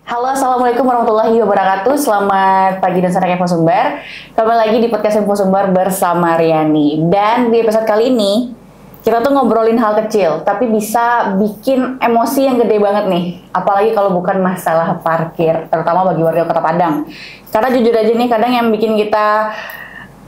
Halo, Assalamualaikum warahmatullahi wabarakatuh. Selamat pagi dan sore Info Sumber. Kembali lagi di podcast Info Sumber bersama Riani. Dan di episode kali ini, kita tuh ngobrolin hal kecil, tapi bisa bikin emosi yang gede banget nih. Apalagi kalau bukan masalah parkir, terutama bagi warga Kota Padang. Karena jujur aja nih, kadang yang bikin kita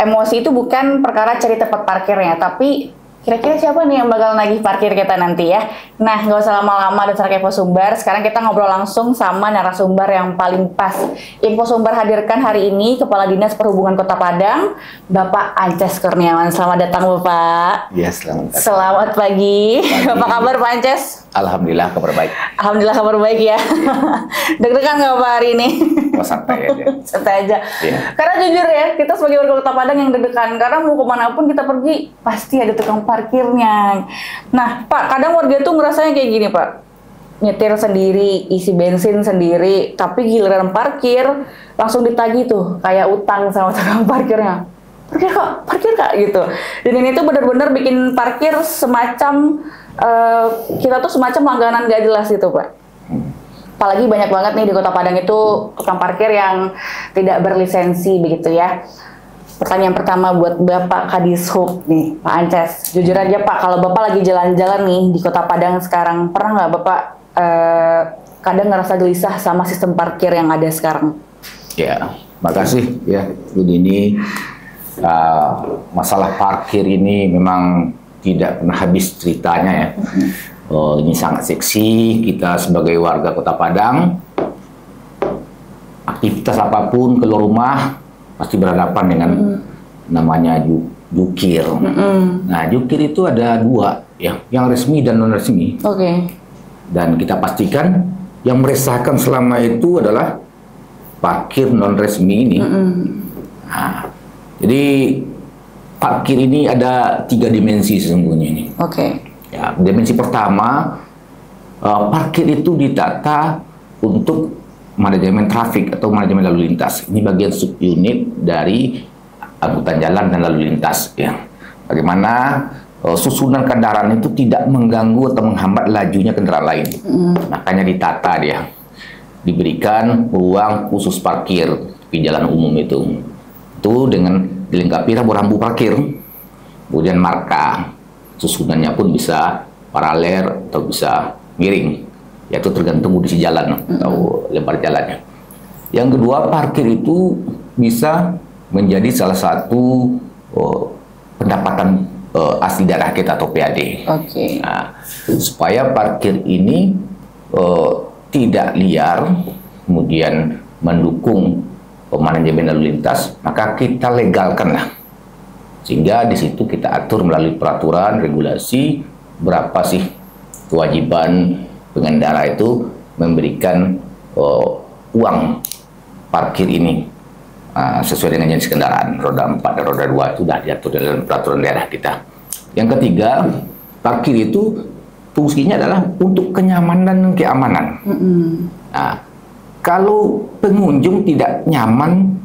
emosi itu bukan perkara cari tempat parkirnya, tapi kira-kira siapa nih yang bakal nagih parkir kita nanti ya? Nah, nggak usah lama-lama dan secara Info Sumber. Sekarang kita ngobrol langsung sama narasumber yang paling pas. Info Sumber hadirkan hari ini Kepala Dinas Perhubungan Kota Padang, Bapak Ances Kurniawan. Selamat datang, Bapak. Iya, selamat datang. Selamat pagi. Apa kabar, Pak Ances? Alhamdulillah kabar baik. Alhamdulillah kabar baik ya. Deg-degan nggak Pak hari ini? Oh, santai aja. Santai aja. Iya. Karena jujur ya, kita sebagai warga Kota Padang yang deg-degan. Karena mau kemanapun kita pergi, pasti ada tukang parkirnya. Nah, Pak, kadang warga tuh ngerasanya kayak gini, Pak. Nyetir sendiri, isi bensin sendiri, tapi giliran parkir langsung ditagih tuh, kayak utang sama tukang parkirnya. Parkir kak, gitu. Dan ini tuh benar-benar bikin parkir semacam kita tuh semacam langganan gak jelas gitu, Pak. Apalagi banyak banget nih di Kota Padang itu tukang parkir yang tidak berlisensi begitu ya. Pertanyaan pertama buat Bapak Kadishub nih, Pak Ances. Jujur aja Pak, kalau Bapak lagi jalan-jalan nih di Kota Padang sekarang, pernah nggak Bapak kadang ngerasa gelisah sama sistem parkir yang ada sekarang? Ya, makasih ya. Ini masalah parkir ini memang tidak pernah habis ceritanya ya. Ini sangat seksi. Kita sebagai warga Kota Padang, aktivitas apapun keluar rumah pasti berhadapan dengan namanya jukir. Nah, jukir itu ada dua, ya, yang resmi dan non resmi. Oke. Dan kita pastikan yang meresahkan selama itu adalah parkir non resmi ini. Nah, jadi parkir ini ada 3 dimensi sesungguhnya ini. Oke. Ya, dimensi pertama, parkir itu ditata untuk manajemen trafik atau manajemen lalu lintas. Ini bagian subunit dari angkutan jalan dan lalu lintas. Ya. Bagaimana susunan kendaraan itu tidak mengganggu atau menghambat lajunya kendaraan lain. Makanya ditata dia. Diberikan ruang khusus parkir di jalan umum itu. Itu dengan dilengkapi rambu-rambu parkir, kemudian marka, susunannya pun bisa paralel atau bisa miring, yaitu tergantung kondisi jalan atau lebar jalannya. Yang kedua, parkir itu bisa menjadi salah satu pendapatan asli daerah kita atau PAD. Oke. Nah, supaya parkir ini tidak liar, kemudian mendukung manajemen lalu lintas, maka kita legalkan lah. Sehingga di situ kita atur melalui peraturan, regulasi, berapa sih kewajiban pengendara itu memberikan uang parkir ini sesuai dengan jenis kendaraan. Roda 4 dan roda 2 itu sudah diatur dalam peraturan daerah kita. Yang ketiga, parkir itu fungsinya adalah untuk kenyamanan dan keamanan. Nah, kalau pengunjung tidak nyaman,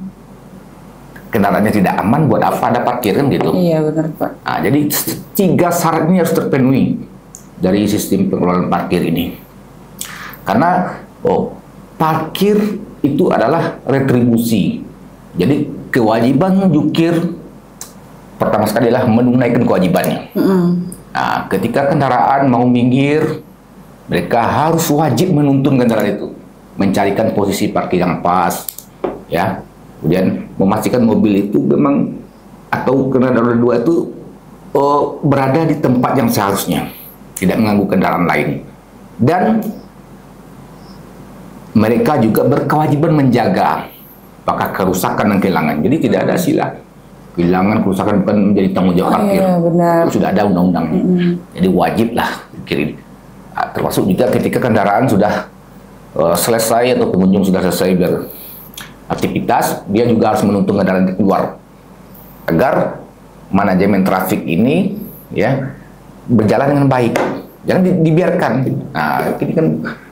kendaraannya tidak aman, buat apa ada parkir kan gitu? Iya benar Pak. Nah, jadi 3 syarat ini harus terpenuhi dari sistem pengelolaan parkir ini. Karena parkir itu adalah retribusi. Jadi kewajiban jukir pertama sekali adalah menunaikan kewajibannya. Nah, ketika kendaraan mau minggir, mereka harus wajib menuntun kendaraan itu, mencarikan posisi parkir yang pas, ya. Kemudian memastikan mobil itu memang atau kendaraan roda 2 itu berada di tempat yang seharusnya, tidak mengganggu kendaraan lain. Dan mereka juga berkewajiban menjaga apakah kerusakan dan kehilangan. Jadi tidak ada istilah kehilangan, kerusakan bukan menjadi tanggung jawab parkir. Iya, benar. Sudah ada undang-undangnya. Jadi wajib lah kirim. Termasuk juga ketika kendaraan sudah selesai atau pengunjung sudah selesai beraktivitas, dia juga harus menuntun kendaraan keluar agar manajemen trafik ini ya berjalan dengan baik. Jangan dibiarkan. Nah, ini kan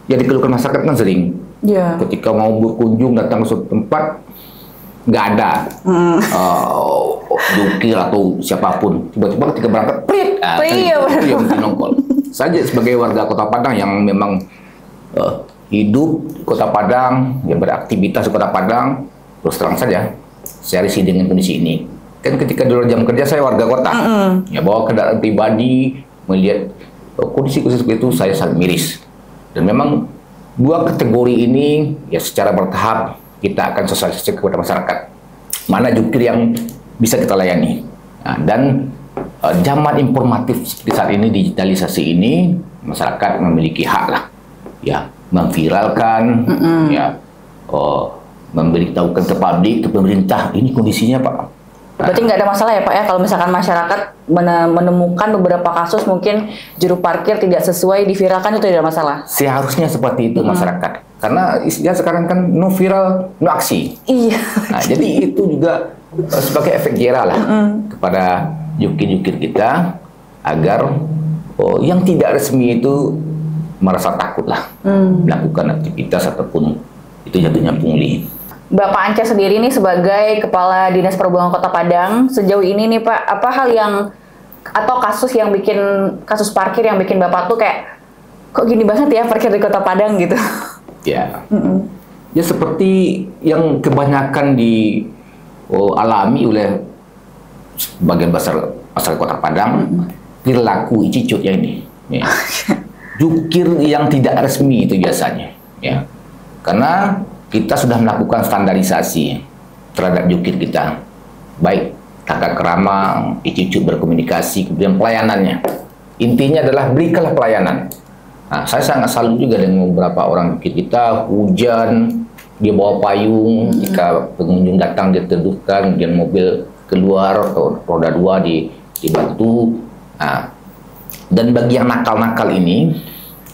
yang dikeluhkan masyarakat kan sering. Ketika mau berkunjung datang ke suatu tempat nggak ada jukir atau siapapun, tiba-tiba ketika berangkat yang nongol saja. Sebagai warga Kota Padang yang memang hidup di Kota Padang, ya beraktivitas di Kota Padang, terus terang saja saya risih dengan kondisi ini. Kan ketika di luar jam kerja saya warga kota, ya bawa kendaraan pribadi, melihat kondisi-kondisi seperti itu saya sangat miris. Dan memang dua kategori ini ya secara bertahap kita akan sosialisasi kepada masyarakat. Mana jukir yang bisa kita layani. Nah, dan zaman informatif seperti saat ini, digitalisasi ini, masyarakat memiliki hak lah, ya memviralkan, ya memberitahukan ke publik, ke pemerintah, ini kondisinya Pak. Berarti nggak ada masalah ya Pak ya kalau misalkan masyarakat menemukan beberapa kasus mungkin juru parkir tidak sesuai diviralkan, itu tidak masalah? Seharusnya seperti itu masyarakat. Karena istilah sekarang kan no viral, no aksi. Iya. Nah, jadi itu juga sebagai efek jera lah kepada jukir-jukir kita agar yang tidak resmi itu merasa takut lah melakukan aktivitas ataupun itu jatuhnya pungli. Bapak Ance sendiri nih sebagai Kepala Dinas Perhubungan Kota Padang, sejauh ini nih Pak, apa hal yang atau kasus parkir yang bikin Bapak tuh kayak kok gini banget ya parkir di Kota Padang gitu? Ya, ya seperti yang kebanyakan dialami oleh sebagian besar masyarakat Kota Padang, perilaku cicut ya ini. Ya. Jukir yang tidak resmi itu biasanya, ya, karena kita sudah melakukan standarisasi terhadap jukir kita, baik tata kerama, cicut berkomunikasi, kemudian pelayanannya. Intinya adalah berikanlah pelayanan. Nah, saya sangat salut juga dengan beberapa orang jukir kita, hujan, dia bawa payung, jika pengunjung datang dia teduhkan, kemudian mobil keluar, roda 2 dibantu. Nah, dan bagi yang nakal-nakal ini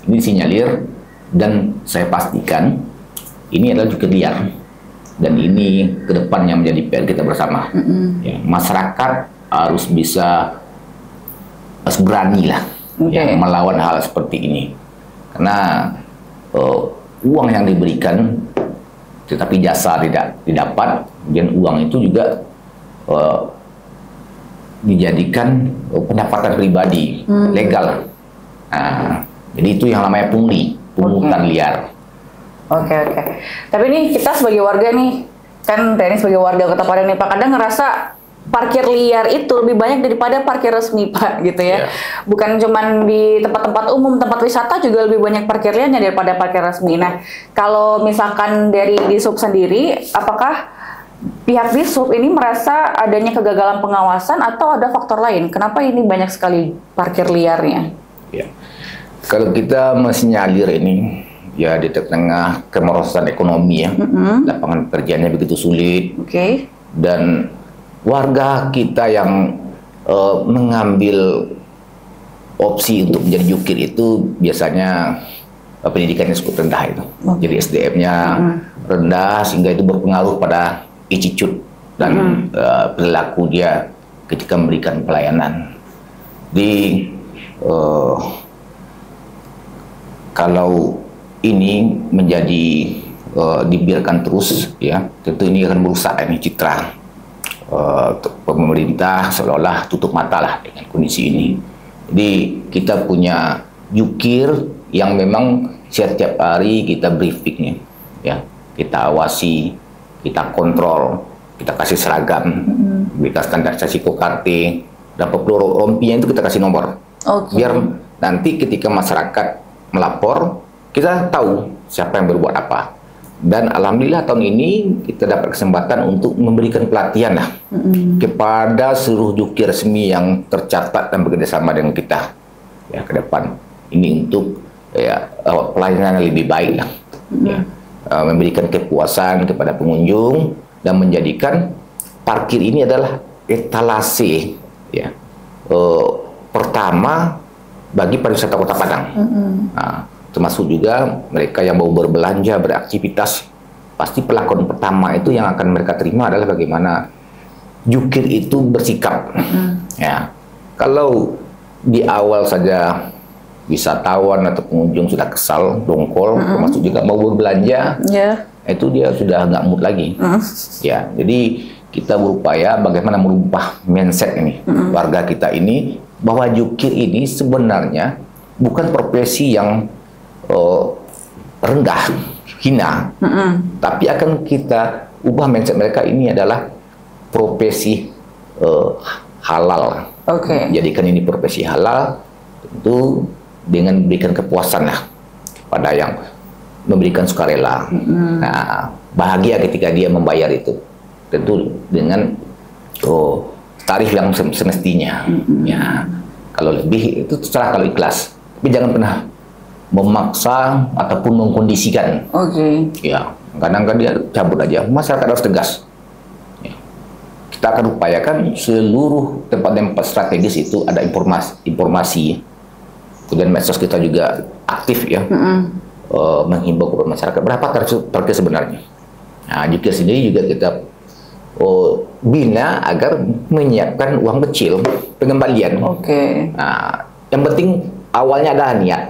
disinyalir, dan saya pastikan ini adalah jukir liar, dan ini kedepannya menjadi PR kita bersama. Ya, masyarakat harus berani lah, ya, melawan hal seperti ini, karena uang yang diberikan tetapi jasa tidak didapat, dan uang itu juga dijadikan pendapatan pribadi legal. Nah, jadi itu yang namanya pungutan liar. Oke. Tapi nih kita sebagai warga nih, kan Reni sebagai warga Kota Padang nih Pak, kadang ngerasa parkir liar itu lebih banyak daripada parkir resmi Pak, gitu ya. Bukan cuman di tempat-tempat umum, tempat wisata juga lebih banyak parkir liarnya daripada parkir resmi. Nah, kalau misalkan dari Disub sendiri, apakah pihak Disub ini merasa adanya kegagalan pengawasan atau ada faktor lain? Kenapa ini banyak sekali parkir liarnya? Ya. Kalau kita mensinyalir ini, ya di tengah kemerosotan ekonomi ya, lapangan pekerjaannya begitu sulit, dan warga kita yang mengambil opsi untuk menjadi jukir itu biasanya pendidikannya cukup rendah itu, jadi SDM-nya rendah, sehingga itu berpengaruh pada attitude dan perilaku dia ketika memberikan pelayanan. Kalau ini menjadi dibiarkan terus, ya tentu ini akan merusak ini citra pemerintah, seolah-olah tutup mata lah dengan kondisi ini. Jadi kita punya jukir yang memang setiap hari kita briefingnya, ya kita awasi, kita kontrol, kita kasih seragam, kita standarisasi kokarte, dan perlu rompinya itu kita kasih nomor, biar nanti ketika masyarakat melapor, kita tahu siapa yang berbuat apa. Dan alhamdulillah tahun ini kita dapat kesempatan untuk memberikan pelatihan lah kepada seluruh jukir resmi yang tercatat dan bekerjasama dengan kita ya ke depan. Ini untuk ya pelayanan yang lebih baik lah, ya, memberikan kepuasan kepada pengunjung dan menjadikan parkir ini adalah etalase ya pertama bagi pariwisata Kota Padang. Nah, termasuk juga mereka yang mau berbelanja, beraktivitas, pasti pelakon pertama itu yang akan mereka terima adalah bagaimana jukir itu bersikap. Ya, kalau di awal saja wisatawan atau pengunjung sudah kesal, dongkol, termasuk juga mau berbelanja, itu dia sudah nggak mood lagi. Ya, jadi kita berupaya bagaimana merubah mindset ini warga kita ini, bahwa jukir ini sebenarnya bukan profesi yang rendah, hina, tapi akan kita ubah mindset mereka ini adalah profesi halal. Oke. Jadikan ini profesi halal, tentu dengan memberikan kepuasan lah pada yang memberikan sukarela. Nah, bahagia ketika dia membayar itu, tentu dengan tarif yang semestinya. Ya, kalau lebih itu terserah kalau ikhlas, tapi jangan pernah memaksa ataupun mengkondisikan. Oke. Ya, kadang-kadang dia cabut aja. Masyarakat harus tegas. Ya. Kita akan upayakan seluruh tempat-tempat strategis itu ada informasi. Kemudian medsos kita juga aktif ya, menghimbau kepada masyarakat berapa tarif parkir sebenarnya. Nah, jika sendiri juga kita bina agar menyiapkan uang kecil pengembalian. Oke. Nah, yang penting awalnya adalah niat.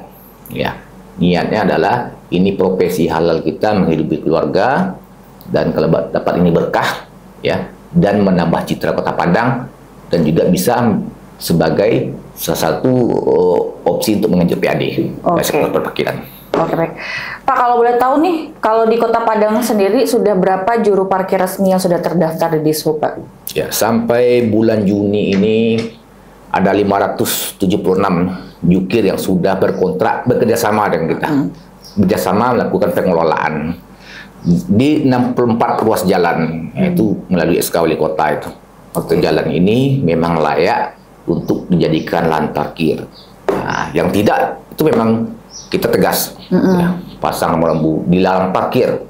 Ya, niatnya adalah ini profesi halal kita menghidupi keluarga, dan kalau dapat ini berkah, ya, dan menambah citra Kota Padang, dan juga bisa sebagai salah satu opsi untuk mengejar PAD sektor perparkiran. Oke, baik. Pak, kalau boleh tahu nih, kalau di Kota Padang sendiri sudah berapa juru parkir resmi yang sudah terdaftar di Dishub, Pak? Ya, sampai bulan Juni ini ada 576 jukir yang sudah berkontrak bekerjasama dengan kita. Bekerjasama melakukan pengelolaan di 64 ruas jalan, yaitu melalui SK Wali Kota itu. Jalan ini memang layak untuk dijadikan lahan parkir. Nah, yang tidak, itu memang kita tegas. Ya, pasang rambu-rambu di lahan parkir.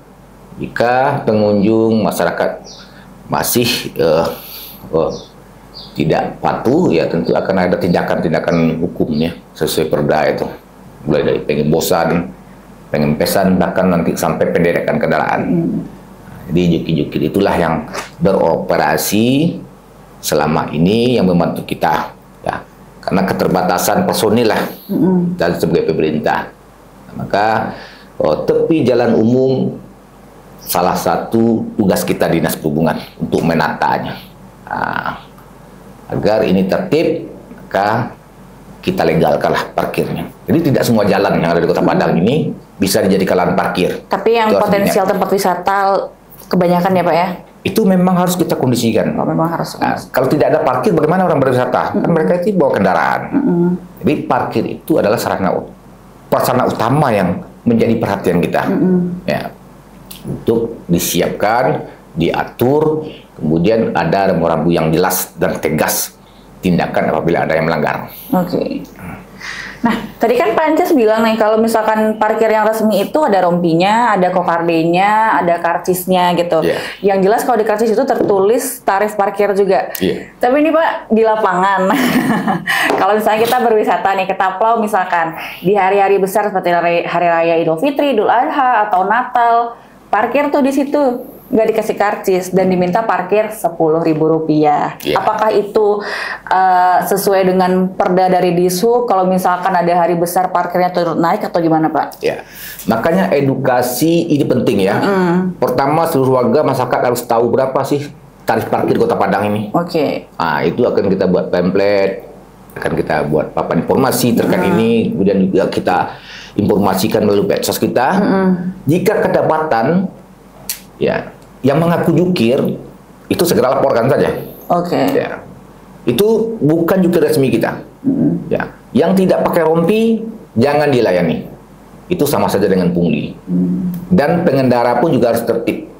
Jika pengunjung masyarakat masih tidak patuh, ya tentu akan ada tindakan-tindakan hukumnya sesuai perda itu. Mulai dari pengembosan, pengempesan, bahkan nanti sampai penderekan kendaraan. Jadi jukir-jukir itulah yang beroperasi selama ini yang membantu kita, ya, karena keterbatasan personil lah dan sebagai pemerintah. Maka tepi jalan umum salah satu tugas kita Dinas Perhubungan untuk menatanya. Agar ini tertib, maka kita legalkanlah parkirnya. Jadi tidak semua jalan yang ada di Kota Padang ini bisa dijadikan lahan parkir. Tapi yang itu potensial tempat wisata kebanyakan ya Pak ya? Itu memang harus kita kondisikan. Memang harus. Nah, kalau tidak ada parkir, bagaimana orang berwisata? Kan mereka itu bawa kendaraan. Jadi parkir itu adalah prasarana utama yang menjadi perhatian kita. Ya, untuk disiapkan, diatur, kemudian ada rambu-rambu yang jelas dan tegas tindakan apabila ada yang melanggar. Oke. Nah, tadi kan Pak Ances bilang nih kalau misalkan parkir yang resmi itu ada rompinya, ada kokardenya, ada karcisnya gitu. Yang jelas kalau di karcis itu tertulis tarif parkir juga. Tapi ini Pak di lapangan, kalau misalnya kita berwisata nih ke Taplau misalkan di hari-hari besar seperti hari raya Idul Fitri, Idul Adha atau Natal, parkir tuh di situ nggak dikasih karcis dan diminta parkir Rp10.000. Apakah itu sesuai dengan perda dari Dishub? Kalau misalkan ada hari besar parkirnya turun naik atau gimana Pak? Ya, makanya edukasi ini penting ya. Pertama seluruh warga masyarakat harus tahu berapa sih tarif parkir Kota Padang ini. Nah, itu akan kita buat template, akan kita buat papan informasi terkait ini, kemudian juga kita informasikan melalui medsos kita. Jika kedapatan ya yang mengaku jukir, itu segera laporkan saja. Ya. Itu bukan jukir resmi kita. Ya. Yang tidak pakai rompi jangan dilayani. Itu sama saja dengan pungli. Dan pengendara pun juga harus tertib.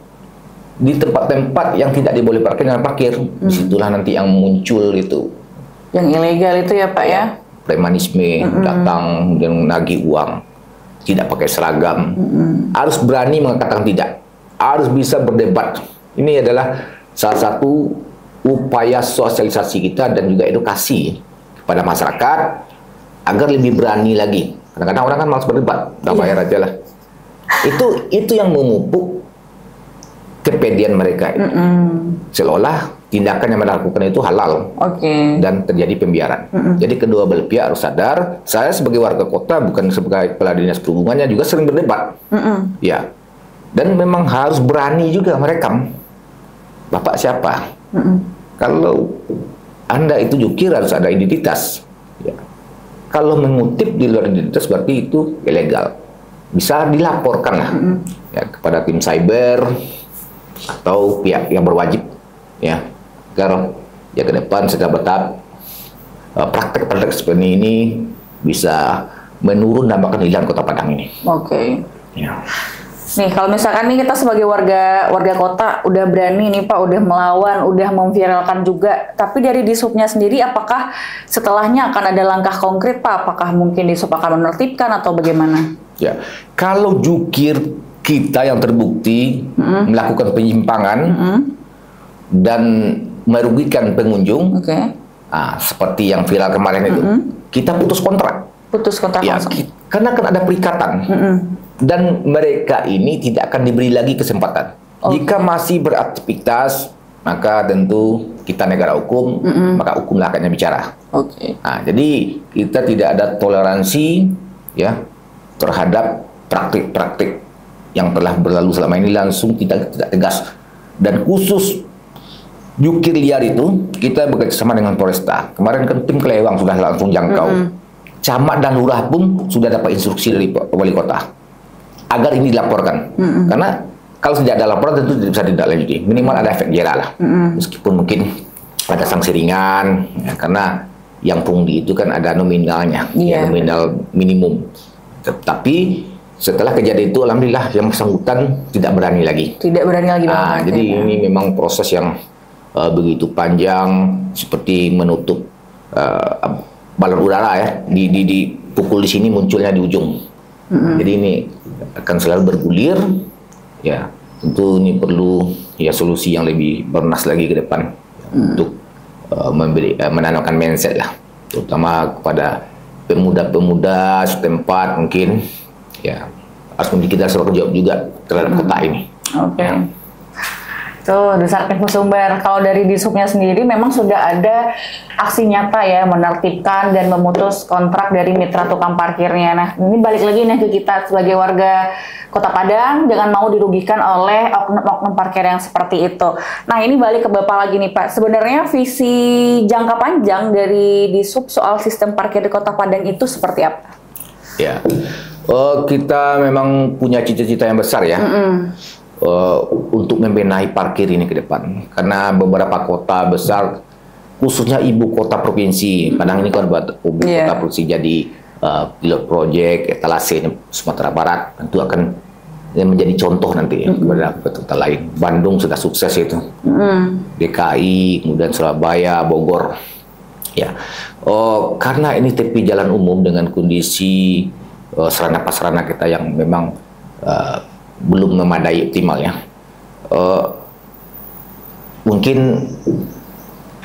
Di tempat-tempat yang tidak diboleh parkir, jangan parkir. Disitulah nanti yang muncul itu. Yang ilegal itu ya Pak ya? Premanisme, datang dan nagih uang, tidak pakai seragam. Harus berani mengatakan tidak. Harus bisa berdebat. Ini adalah salah satu upaya sosialisasi kita dan juga edukasi kepada masyarakat agar lebih berani lagi. Kadang-kadang orang kan malas berdebat, udah bayar aja lah. Itu yang memupuk kepedean mereka. Seolah tindakan yang mereka lakukan itu halal dan terjadi pembiaran. Jadi kedua belah pihak harus sadar. Saya sebagai warga kota, bukan sebagai kepala dinas perhubungannya, juga sering berdebat. Ya. Dan memang harus berani juga merekam. Bapak siapa? Kalau Anda itu jukir harus ada identitas. Ya. Kalau mengutip di luar identitas berarti itu ilegal. bisa dilaporkan lah ya, kepada tim cyber atau pihak yang berwajib ya, agar ya ke depan secara bertahap praktek-praktek seperti ini bisa menurun dan bahkan hilang Kota Padang ini. Oke. Ya. Nih kalau misalkan nih kita sebagai warga kota udah berani nih Pak, udah melawan, udah memviralkan juga, tapi dari Disubnya sendiri apakah setelahnya akan ada langkah konkret Pak? Apakah mungkin Disub akan menertibkan atau bagaimana? Ya, kalau jukir kita yang terbukti melakukan penyimpangan dan merugikan pengunjung, seperti yang viral kemarin itu, kita putus kontrak. Putus kontrak ya, langsung. Karena kan ada perikatan. Dan mereka ini tidak akan diberi lagi kesempatan. Jika masih beraktivitas, maka tentu kita negara hukum, maka hukumlah akan bicara. Nah, jadi kita tidak ada toleransi ya terhadap praktik-praktik yang telah berlalu selama ini, langsung tidak tegas. Dan khusus jukir liar itu kita bekerjasama dengan Polresta. Kemarin kan tim Kelewang sudah langsung jangkau. Camat dan lurah pun sudah dapat instruksi dari wali kota agar ini dilaporkan. Karena kalau tidak ada laporan tentu tidak bisa ditindaklanjuti. Minimal ada efek jera lah. Meskipun mungkin ada sanksi ringan, ya, karena yang pungli itu kan ada nominalnya, ya, nominal minimum. Tapi setelah kejadian itu, alhamdulillah yang bersangkutan tidak berani lagi. Tidak berani lagi. Jadi ini memang proses yang begitu panjang, seperti menutup balon udara ya, dipukul di sini munculnya di ujung. Jadi ini akan selalu bergulir, ya. Tentu ini perlu ya solusi yang lebih bernas lagi ke depan untuk menanamkan mindset lah, terutama kepada pemuda-pemuda setempat mungkin, ya harus memiliki dasar tanggung jawab juga terhadap kota ini. Tuh, Desarkan Sumber. Kalau dari Disubnya sendiri memang sudah ada aksi nyata ya, menertibkan dan memutus kontrak dari mitra tukang parkirnya. Nah, ini balik lagi nih ke kita sebagai warga Kota Padang, jangan mau dirugikan oleh oknum-oknum parkir yang seperti itu. Nah, ini balik ke Bapak lagi nih Pak. Sebenarnya visi jangka panjang dari Disub soal sistem parkir di Kota Padang itu seperti apa? Ya, kita memang punya cita-cita yang besar ya. Untuk membenahi parkir ini ke depan, karena beberapa kota besar, khususnya ibu kota provinsi Padang ini kan buat ibu kota provinsi jadi pilot project etalase Sumatera Barat, tentu akan menjadi contoh nanti kepada kota lain. Bandung sudah sukses itu, DKI, kemudian Surabaya, Bogor, ya. Karena ini tepi jalan umum dengan kondisi sarana prasarana kita yang memang belum memadai optimal ya. Mungkin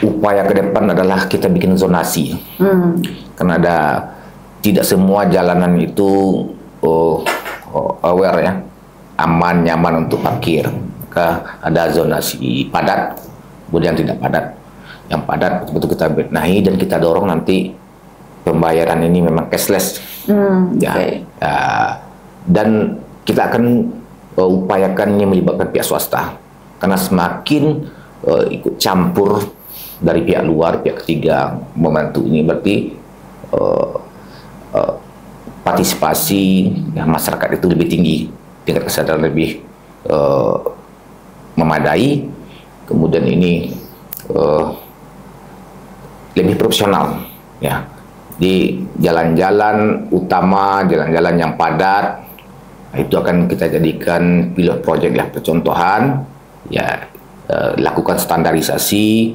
upaya ke depan adalah kita bikin zonasi, karena tidak semua jalanan itu aware ya, aman nyaman untuk parkir. Maka ada zonasi padat, kemudian tidak padat. Yang padat betul kita benahi dan kita dorong nanti pembayaran ini memang cashless, dan kita akan upayakan ini melibatkan pihak swasta, karena semakin ikut campur dari pihak luar, pihak ketiga membantu ini, berarti partisipasi ya, masyarakat itu lebih tinggi, tingkat kesadaran lebih memadai, kemudian ini lebih profesional ya, di jalan-jalan utama, jalan-jalan yang padat. Itu akan kita jadikan pilot project ya, percontohan ya, lakukan standarisasi,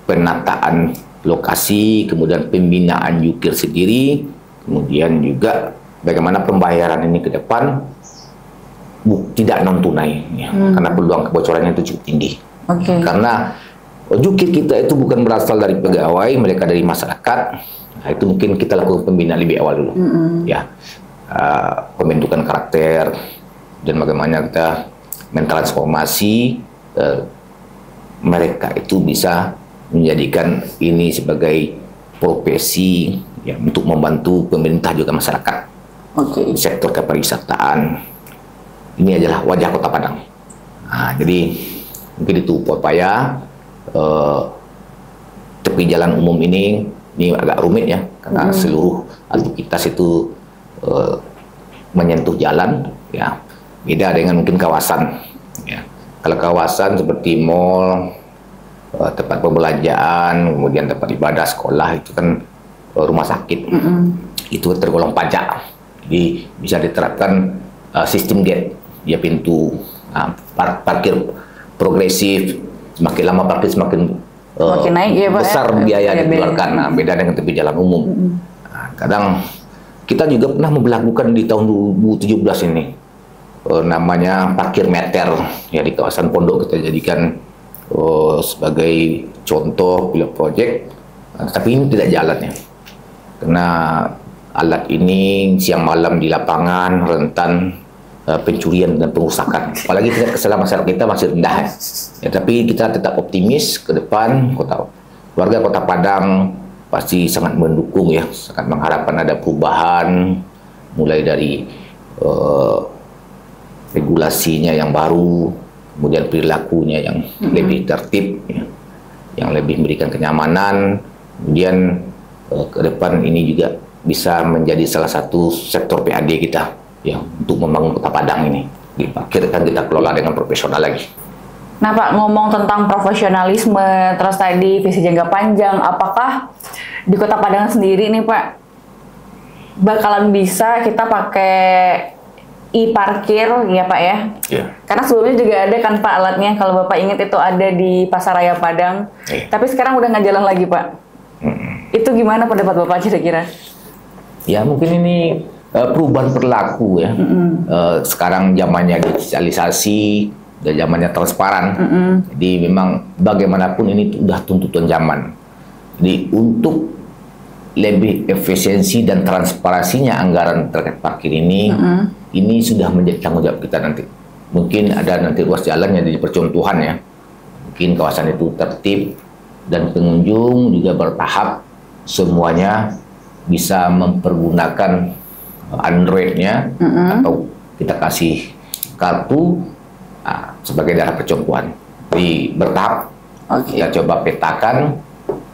penataan lokasi, kemudian pembinaan jukir sendiri, kemudian juga bagaimana pembayaran ini ke depan tidak non tunai ya, karena peluang kebocorannya itu cukup tinggi. Karena jukir kita itu bukan berasal dari pegawai, mereka dari masyarakat. Nah, itu mungkin kita lakukan pembinaan lebih awal dulu ya. Pembentukan karakter dan bagaimana kita mentransformasi mereka itu bisa menjadikan ini sebagai profesi ya, untuk membantu pemerintah juga masyarakat. Sektor kepariwisataan ini adalah wajah Kota Padang. Nah, jadi mungkin itu upaya tepi jalan umum ini agak rumit ya, karena seluruh aktivitas itu menyentuh jalan, ya beda dengan mungkin kawasan. Ya. Kalau kawasan seperti mall, tempat perbelanjaan, kemudian tempat ibadah, sekolah, itu kan rumah sakit, itu tergolong pajak. Jadi bisa diterapkan sistem gate, ya pintu, parkir progresif, semakin lama parkir semakin Makin naik ya Pak, besar biaya dikeluarkan. Nah, beda dengan tepi jalan umum. Nah, kadang kita juga pernah memberlakukan di tahun 2017 ini namanya parkir meter, ya di kawasan Pondok kita jadikan sebagai contoh pilot project, tapi ini tidak jalan ya, karena alat ini siang malam di lapangan rentan pencurian dan pengusakan. Apalagi tingkat kesalahan masyarakat kita masih rendah ya. Tapi kita tetap optimis ke depan. Warga Kota Padang pasti sangat mendukung ya, sangat mengharapkan ada perubahan, mulai dari regulasinya yang baru, kemudian perilakunya yang lebih tertib, ya, yang lebih memberikan kenyamanan, kemudian ke depan ini juga bisa menjadi salah satu sektor PAD kita ya untuk membangun Kota Padang ini. Diparkir kan kita kelola dengan profesional lagi. Nah Pak, ngomong tentang profesionalisme, terus tadi visi jangka panjang, apakah di Kota Padang sendiri nih Pak, bakalan bisa kita pakai e-parkir ya Pak ya? Yeah. Karena sebelumnya juga ada kan Pak alatnya, kalau Bapak ingat itu ada di Pasaraya Padang, tapi sekarang udah nggak jalan lagi Pak. Itu gimana pendapat Bapak kira-kira? Ya mungkin ini perubahan perilaku ya. Sekarang zamannya digitalisasi, dan zamannya transparan. Jadi memang bagaimanapun ini sudah tuntutan zaman. Jadi untuk lebih efisiensi dan transparansinya anggaran terkait parkir ini sudah menjadi tanggung jawab kita nanti. Mungkin ada nanti ruas jalan yang jadi percontohan ya. Mungkin kawasan itu tertib dan pengunjung juga bertahap semuanya bisa mempergunakan Android-nya atau kita kasih kartu sebagai daerah percontohan. Jadi bertahap kita coba petakan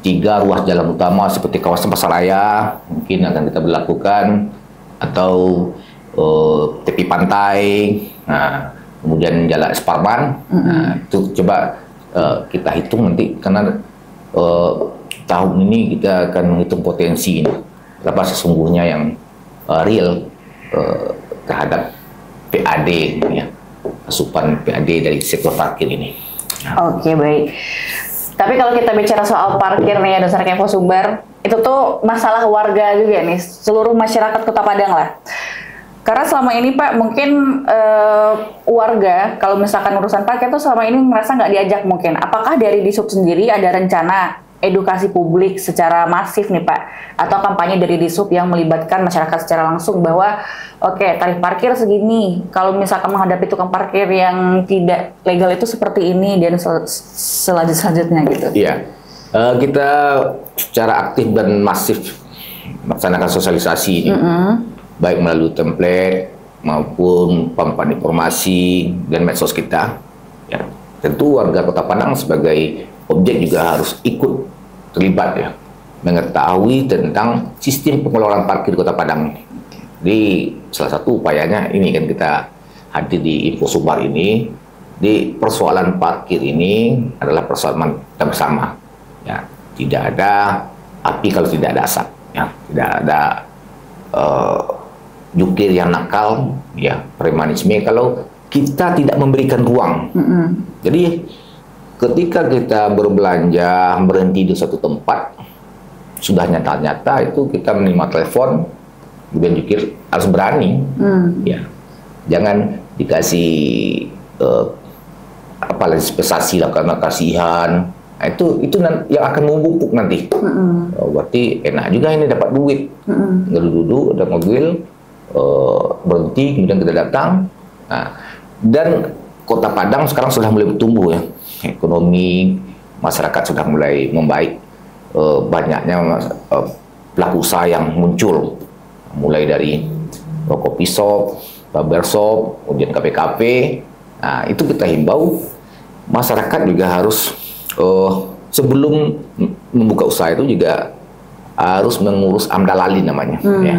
3 ruas jalan utama seperti kawasan Pasaraya mungkin akan kita berlakukan, atau tepi pantai, kemudian jalan Esparman. Itu coba kita hitung nanti, karena tahun ini kita akan menghitung potensi ini berapa sesungguhnya yang real terhadap PAD ya, asupan PAD dari sektor parkir ini. Oke, baik. Tapi kalau kita bicara soal parkir nih ya, Dasar Kepo Sumber, itu tuh masalah warga juga nih, seluruh masyarakat Kota Padang lah. Karena selama ini Pak, mungkin warga kalau misalkan urusan parkir tuh selama ini merasa nggak diajak mungkin. Apakah dari Dishub sendiri ada rencana edukasi publik secara masif nih Pak, atau kampanye dari Dishub yang melibatkan masyarakat secara langsung bahwa oke, tarif parkir segini, kalau misalkan menghadapi tukang parkir yang tidak legal itu seperti ini dan selanjutnya gitu. Iya, kita secara aktif dan masif melaksanakan sosialisasi ini, baik melalui template maupun papan informasi dan medsos kita. Ya, tentu warga Kota Padang sebagai objek juga harus ikut terlibat ya, mengetahui tentang sistem pengelolaan parkir Kota Padang. Jadi salah satu upayanya ini kan kita hadir di Info Sumbar ini. Di persoalan parkir ini adalah persoalan kita bersama. Ya, tidak ada api kalau tidak ada asap. Ya, tidak ada jukir yang nakal, ya premanisme kalau kita tidak memberikan ruang. Jadi ketika kita berbelanja berhenti di satu tempat, sudah nyata-nyata itu kita menerima telepon, kemudian jukir harus berani, ya jangan dikasih dispensasi lah karena kasihan. Nah, itu yang akan membungkuk nanti. Berarti enak juga ini dapat duit, duduk ada mobil berhenti, kemudian kita datang. Nah, dan Kota Padang sekarang sudah mulai bertumbuh ya. Ekonomi masyarakat sudah mulai membaik, banyaknya pelaku usaha yang muncul, mulai dari kopi shop, barbershop, kemudian kafe-kafe. Nah, itu kita himbau masyarakat juga harus sebelum membuka usaha itu juga harus mengurus AMDALALI namanya, ya.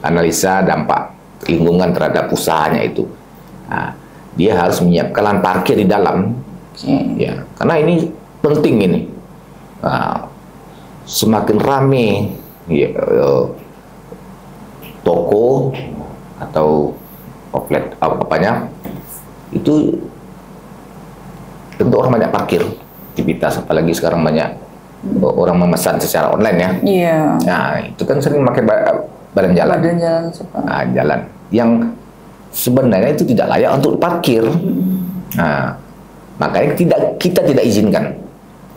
Analisa dampak lingkungan terhadap usahanya itu. Nah, dia harus menyiapkan lahan parkir di dalam, ya, karena ini penting ini. Nah, semakin rame ya, toko atau outlet apanya itu tentu orang banyak parkir aktivitas, apalagi sekarang banyak orang memesan secara online ya. Iya. Nah, itu kan sering pakai badan jalan. Badan jalan. Nah, jalan yang sebenarnya itu tidak layak untuk parkir. Nah, makanya kita tidak izinkan.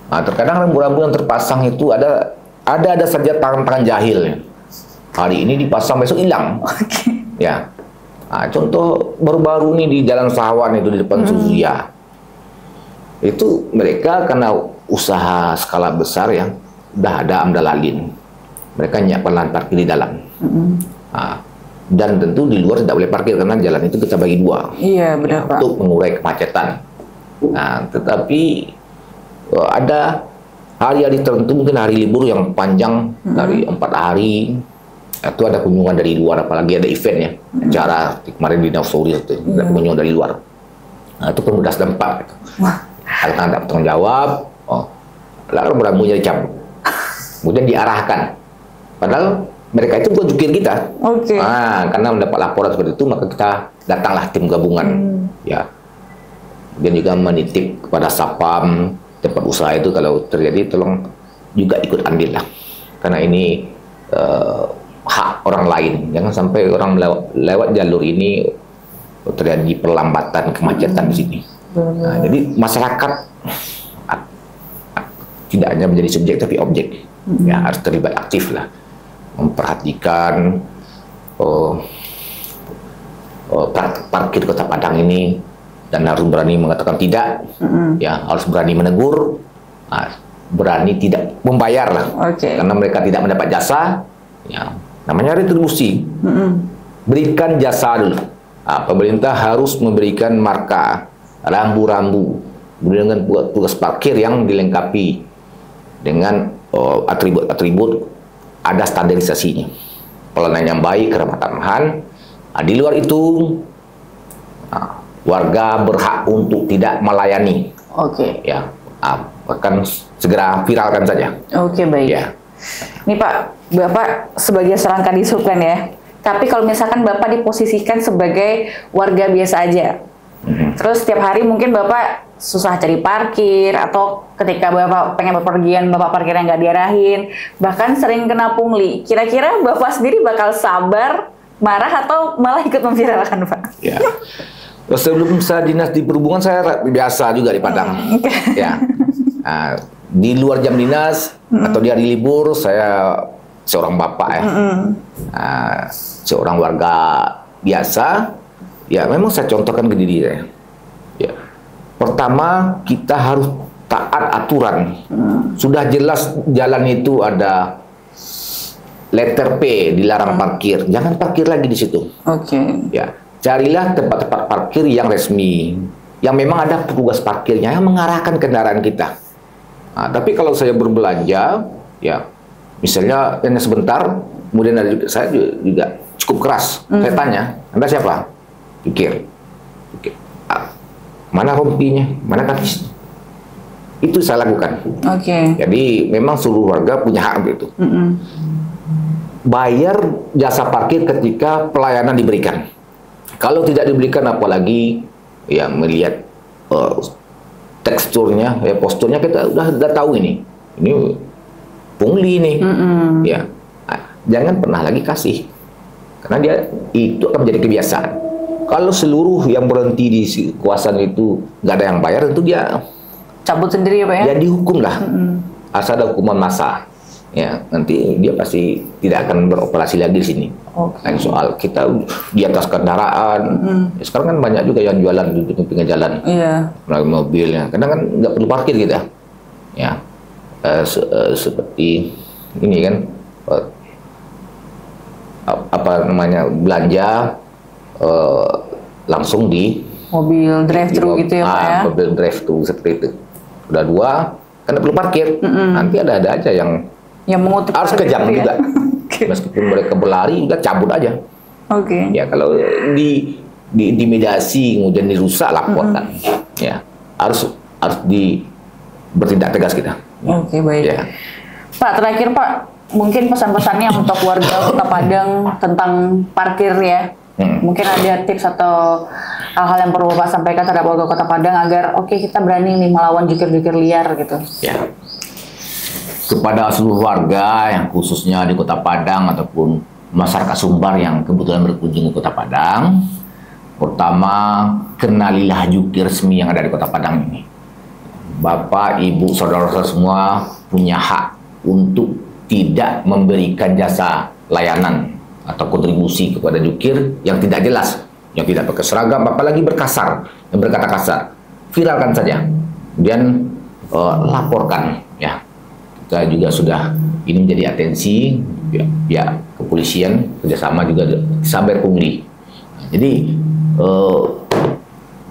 Nah, terkadang rambu-rambu yang terpasang itu ada saja tangan-tangan jahil. Hari ini dipasang, besok hilang. Ya. Nah, contoh baru-baru ini di Jalan Sawan itu di depan Suzuya. Itu mereka karena usaha skala besar ya, udah ada AMDAL Lalin. Mereka nyiapkan lahan parkir di dalam. Nah, dan tentu di luar tidak boleh parkir karena jalan itu kita bagi dua. Iya, benar, Pak. Untuk mengurai kemacetan. Nah, tetapi ada hari-hari tertentu, mungkin hari libur yang panjang dari 4 hari, itu ada kunjungan dari luar, apalagi ada event ya, acara kemarin di Nausori itu ada kunjungan dari luar. Nah, itu pemuda setempat. Gitu. Karena tidak bertanggung jawab, lalu rambu-rambunya dicabut, kemudian diarahkan. Padahal mereka itu bukan jukir kita. Nah, karena mendapat laporan seperti itu, maka kita datanglah tim gabungan, ya. Dan juga menitip kepada Sapam tempat usaha itu kalau terjadi tolong juga ikut andil lah, karena ini hak orang lain. Jangan sampai orang lewat jalur ini terjadi perlambatan kemacetan di sini. Nah, jadi masyarakat tidak hanya menjadi subjek tapi objek, ya, harus terlibat aktif lah, memperhatikan parkir Kota Padang ini, dan harus berani mengatakan tidak, ya, harus berani menegur, berani tidak membayar lah, karena mereka tidak mendapat jasa, ya, namanya retribusi. Berikan jasa dulu. Pemerintah harus memberikan marka, rambu-rambu dengan tugas parkir yang dilengkapi dengan atribut-atribut, ada standarisasinya, pelayanan yang baik, keramah-tamahan. Di luar itu warga berhak untuk tidak melayani. Ya, akan segera viralkan saja. Baik. Ya. Nih Pak, Bapak sebagai seorang Kadisub kan ya. Tapi kalau misalkan Bapak diposisikan sebagai warga biasa aja, terus setiap hari mungkin Bapak susah cari parkir, atau ketika Bapak pengen bepergian, Bapak parkirnya nggak diarahin, bahkan sering kena pungli. Kira-kira Bapak sendiri bakal sabar, marah, atau malah ikut memviralkan, Pak? Ya. Sebelum saya dinas di perhubungan, saya biasa juga di Padang. Ya. Di luar jam dinas atau di hari libur, saya seorang bapak ya, seorang warga biasa. Ya, memang saya contohkan ke diri saya. Ya. Pertama, kita harus taat aturan. Sudah jelas jalan itu ada letter P, dilarang parkir. Jangan parkir lagi di situ. Ya, carilah tempat-tempat parkir yang resmi, yang memang ada petugas parkirnya yang mengarahkan kendaraan kita. Tapi kalau saya berbelanja, ya, misalnya hanya sebentar, kemudian saya juga cukup keras. Saya tanya, Anda siapa? Pikir. Mana rompinya, mana karcis? Itu saya lakukan. Jadi memang seluruh warga punya hak itu. Bayar jasa parkir ketika pelayanan diberikan. Kalau tidak diberikan, apalagi ya melihat teksturnya, ya posturnya, kita udah tahu ini pungli nih. Ya, jangan pernah lagi kasih, karena dia itu akan menjadi kebiasaan. Kalau seluruh yang berhenti di kawasan itu nggak ada yang bayar, tentu dia cabut sendiri ya Pak ya? Ya dihukum lah, asal ada hukuman massa. Ya, nanti dia pasti tidak akan beroperasi lagi di sini. Lain soal kita di atas kendaraan. Ya, sekarang kan banyak juga yang jualan di pinggir jalan, melalui mobilnya. Kadang kan nggak perlu parkir kita. Ya, seperti ini kan, apa namanya, belanja langsung di mobil drive-thru gitu ya Pak ya? Mobil drive-thru seperti itu. Udah dua, kan perlu parkir. Nanti ada aja yang mengutuk harus kejam juga. Meskipun mereka berlari, juga cabut aja. Oke. Ya kalau diintimidasi kemudian dirusak laporkan. Ya harus bertindak tegas kita. Oke, baik. Ya. Pak, terakhir Pak, mungkin pesan-pesannya untuk warga Kota Padang tentang parkir ya. Mungkin ada tips atau hal-hal yang perlu Bapak sampaikan terhadap warga Kota Padang agar kita berani nih melawan jukir-jukir liar gitu. Ya. Kepada seluruh warga yang khususnya di Kota Padang ataupun masyarakat Sumbar yang kebetulan berkunjung ke Kota Padang, pertama kenalilah jukir resmi yang ada di Kota Padang ini. Bapak, Ibu, saudara-saudara semua punya hak untuk tidak memberikan jasa layanan atau kontribusi kepada jukir yang tidak jelas, yang tidak pakai seragam, apalagi berkasar, yang berkata kasar. Viralkan saja, kemudian laporkan. Ya, kita juga sudah ini menjadi atensi pihak kepolisian kerjasama juga sabar pungli. Jadi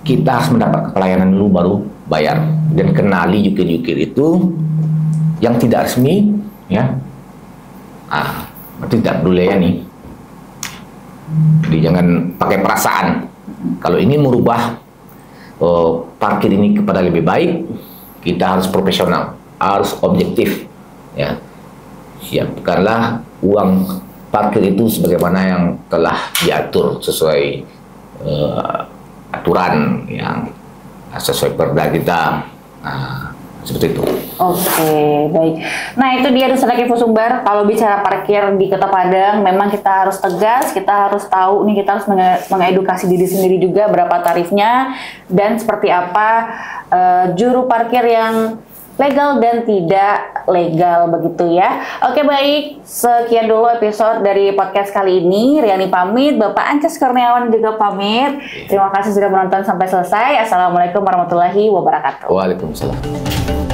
kita harus mendapat pelayanan dulu baru bayar, dan kenali jukir-jukir itu yang tidak resmi, ya. Berarti tidak perlu layani. Jadi jangan pakai perasaan. Kalau ingin merubah parkir ini kepada lebih baik, kita harus profesional, harus objektif. Ya, siapkanlah uang parkir itu sebagaimana yang telah diatur sesuai aturan yang sesuai perda kita. Seperti itu. Oke, baik. Nah, itu dia Desra Info Sumbar. Kalau bicara parkir di Kota Padang, memang kita harus tegas, kita harus tahu nih, kita harus mengedukasi diri sendiri juga berapa tarifnya dan seperti apa juru parkir yang legal dan tidak legal begitu ya. Oke, baik. Sekian dulu episode dari podcast kali ini. Riani pamit, Bapak Ancas Kurniawan juga pamit. Terima kasih sudah menonton sampai selesai. Assalamualaikum warahmatullahi wabarakatuh. Waalaikumsalam.